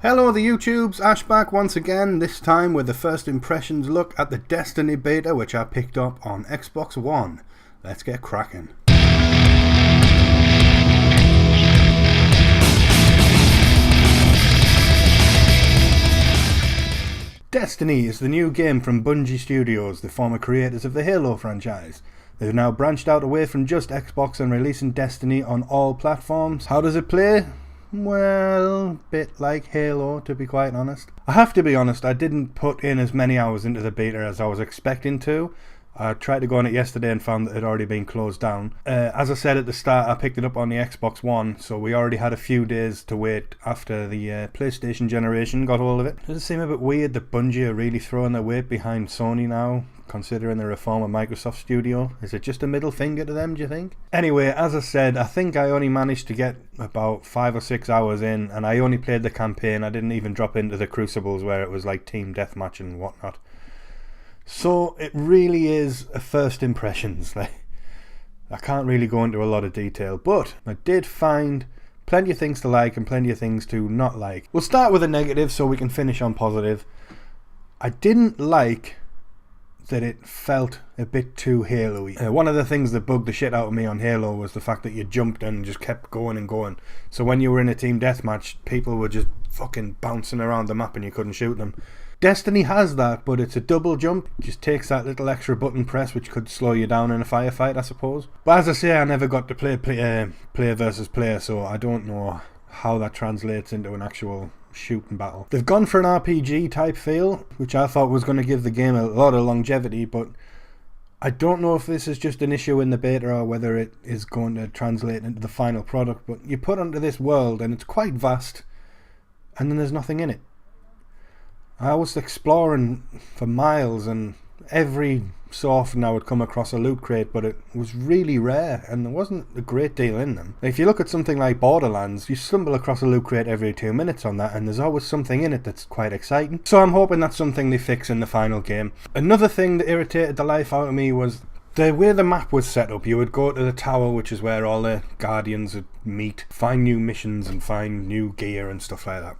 Hello the YouTubes, Ash back once again, this time with the first impressions look at the Destiny beta which I picked up on Xbox One. Let's get cracking. Destiny is the new game from Bungie Studios, the former creators of the Halo franchise. They've now branched out away from just Xbox and releasing Destiny on all platforms. How does it play? Well, bit like Halo, to be quite honest. I have to be honest, I didn't put in as many hours into the beta as I was expecting to. I tried to go on it yesterday and found that it had already been closed down. As I said at the start, I picked it up on the Xbox One, so we already had a few days to wait after the PlayStation generation got hold of it. Does it seem a bit weird that Bungie are really throwing their weight behind Sony now, considering they're a former Microsoft studio? Is it just a middle finger to them, do you think? Anyway, as I said, I think I only managed to get about 5 or 6 hours in, and I only played the campaign. I didn't even drop into the Crucibles where it was like team deathmatch and whatnot. So it really is a first impressions. I can't really go into a lot of detail, but I did find plenty of things to like and plenty of things to not like. We'll start with a negative so we can finish on positive. I didn't like that it felt a bit too Halo-y. One of the things that bugged the shit out of me on Halo was the fact that you jumped and just kept going and going. So when you were in a team deathmatch, people were just fucking bouncing around the map and you couldn't shoot them. Destiny has that, but it's a double jump. It just takes that little extra button press which could slow you down in a firefight, I suppose. But as I say, I never got to play player versus player, so I don't know how that translates into an actual shooting battle. They've gone for an RPG type feel, which I thought was going to give the game a lot of longevity, but I don't know if this is just an issue in the beta or whether it is going to translate into the final product. But you put onto this world and it's quite vast, and then there's nothing in it. I was exploring for miles, and every so often I would come across a loot crate, but it was really rare and there wasn't a great deal in them. If you look at something like Borderlands, you stumble across a loot crate every 2 minutes on that, and there's always something in it that's quite exciting. So I'm hoping that's something they fix in the final game. Another thing that irritated the life out of me was the way the map was set up. You would go to the tower, which is where all the Guardians would meet, find new missions and find new gear and stuff like that.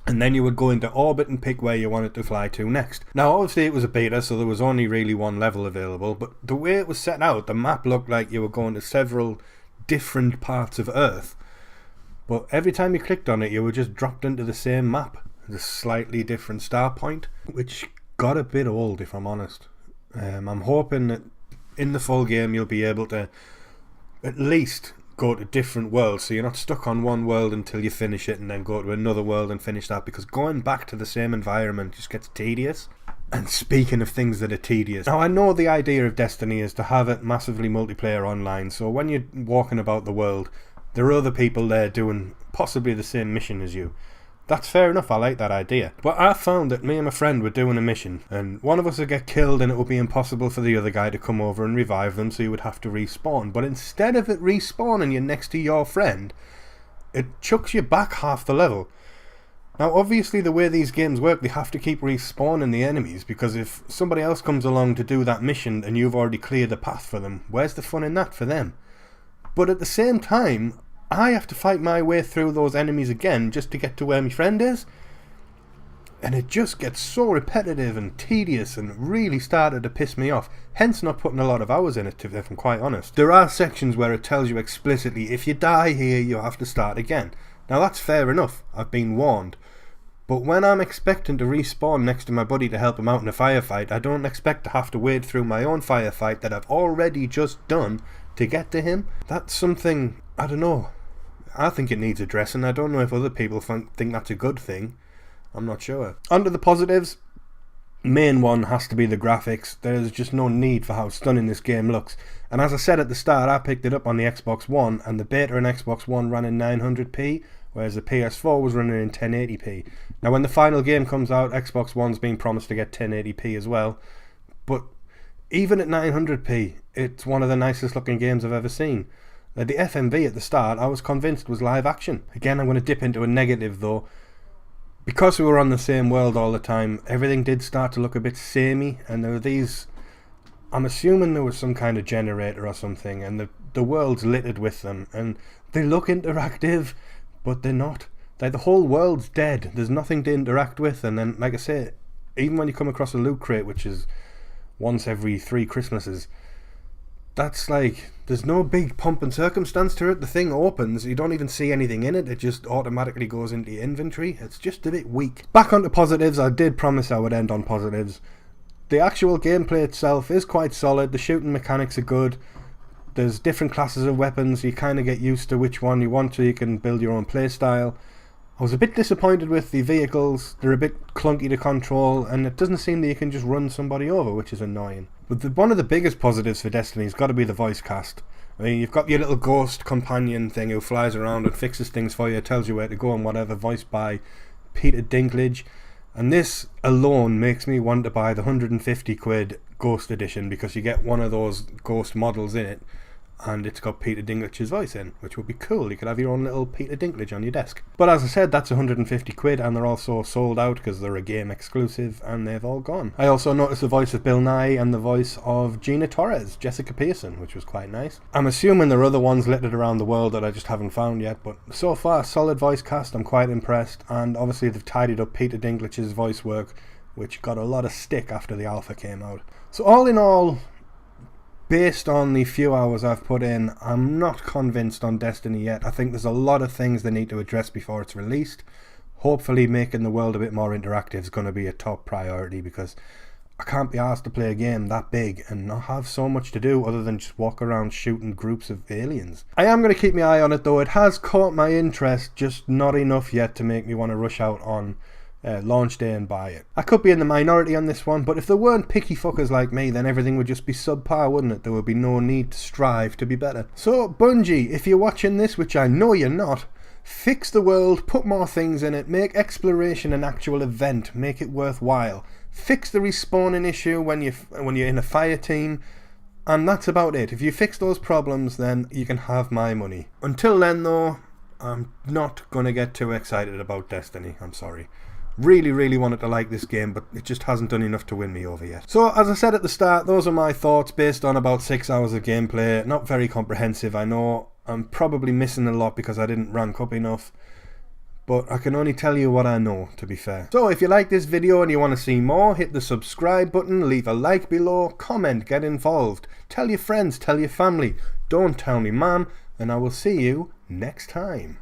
And then you would go into orbit and pick where you wanted to fly to next. Now obviously it was a beta, so there was only really one level available, but the way it was set out, the map looked like you were going to several different parts of Earth. But every time you clicked on it, you were just dropped into the same map, a slightly different start point, which got a bit old, if I'm honest. I'm hoping that in the full game you'll be able to at least go to different worlds, so you're not stuck on one world until you finish it and then go to another world and finish that, because going back to the same environment just gets tedious. And speaking of things that are tedious, now I know the idea of Destiny is to have it massively multiplayer online, so when you're walking about the world there are other people there doing possibly the same mission as you. That's fair enough, I like that idea. But I found that me and my friend were doing a mission, and one of us would get killed and it would be impossible for the other guy to come over and revive them, so you would have to respawn. But instead of it respawning you next to your friend, it chucks you back half the level. Now obviously the way these games work, they have to keep respawning the enemies, because if somebody else comes along to do that mission and you've already cleared the path for them, where's the fun in that for them? But at the same time, I have to fight my way through those enemies again just to get to where my friend is. And it just gets so repetitive and tedious and really started to piss me off. Hence not putting a lot of hours in it, if I'm quite honest. There are sections where it tells you explicitly, if you die here, you have to start again. Now that's fair enough, I've been warned. But when I'm expecting to respawn next to my buddy to help him out in a firefight, I don't expect to have to wade through my own firefight that I've already just done to get to him. That's something, I don't know. I think it needs addressing. I don't know if other people think that's a good thing. I'm not sure. Under the positives, main one has to be the graphics. There's just no need for how stunning this game looks. And as I said at the start, I picked it up on the Xbox One, and the beta in Xbox One ran in 900p, whereas the PS4 was running in 1080p. Now when the final game comes out, Xbox One's been promised to get 1080p as well. But even at 900p, it's one of the nicest looking games I've ever seen. The FMV at the start, I was convinced was live action. Again, I'm going to dip into a negative though. Because we were on the same world all the time, everything did start to look a bit samey, and there were these... I'm assuming there was some kind of generator or something, and the world's littered with them, and they look interactive, but they're not. Like, the whole world's dead. There's nothing to interact with, and then, like I say, even when you come across a loot crate, which is once every 3 Christmases, that's like, there's no big pomp and circumstance to it. The thing opens, you don't even see anything in it, it just automatically goes into your inventory. It's just a bit weak. Back onto positives. I did promise I would end on positives. The actual gameplay itself is quite solid. The shooting mechanics are good. There's different classes of weapons. You kind of get used to which one you want to. You can build your own playstyle. I was a bit disappointed with the vehicles. They're a bit clunky to control, and it doesn't seem that you can just run somebody over, which is annoying. But one of the biggest positives for Destiny has got to be the voice cast. I mean, you've got your little ghost companion thing who flies around and fixes things for you, tells you where to go and whatever, voiced by Peter Dinklage. And this alone makes me want to buy the 150 quid Ghost Edition, because you get one of those ghost models in it, and it's got Peter Dinklage's voice in, which would be cool. You could have your own little Peter Dinklage on your desk. But as I said, that's 150 quid, and they're also sold out because they're a game exclusive, and they've all gone. I also noticed the voice of Bill Nye and the voice of Gina Torres, Jessica Pearson, which was quite nice. I'm assuming there are other ones littered around the world that I just haven't found yet, but so far, solid voice cast. I'm quite impressed, and obviously they've tidied up Peter Dinklage's voice work, which got a lot of stick after the alpha came out. So all in all, based on the few hours I've put in, I'm not convinced on Destiny yet. I think there's a lot of things they need to address before it's released. Hopefully making the world a bit more interactive is going to be a top priority, because I can't be asked to play a game that big and not have so much to do other than just walk around shooting groups of aliens. I am going to keep my eye on it though. It has caught my interest, just not enough yet to make me want to rush out on launch day and buy it. I could be in the minority on this one, but if there weren't picky fuckers like me, then everything would just be subpar, wouldn't it? There would be no need to strive to be better. So Bungie, if you're watching this, which I know you're not, fix the world, put more things in it, make exploration an actual event, make it worthwhile. Fix the respawning issue when you're in a fire team, and that's about it. If you fix those problems, then you can have my money. Until then though, I'm not gonna get too excited about Destiny, I'm sorry. Really wanted to like this game, but it just hasn't done enough to win me over yet. So, as I said at the start, those are my thoughts based on about 6 hours of gameplay. Not very comprehensive, I know. I'm probably missing a lot because I didn't rank up enough. But I can only tell you what I know, to be fair. So, if you like this video and you want to see more, hit the subscribe button, leave a like below, comment, get involved. Tell your friends, tell your family. Don't tell me mum, and I will see you next time.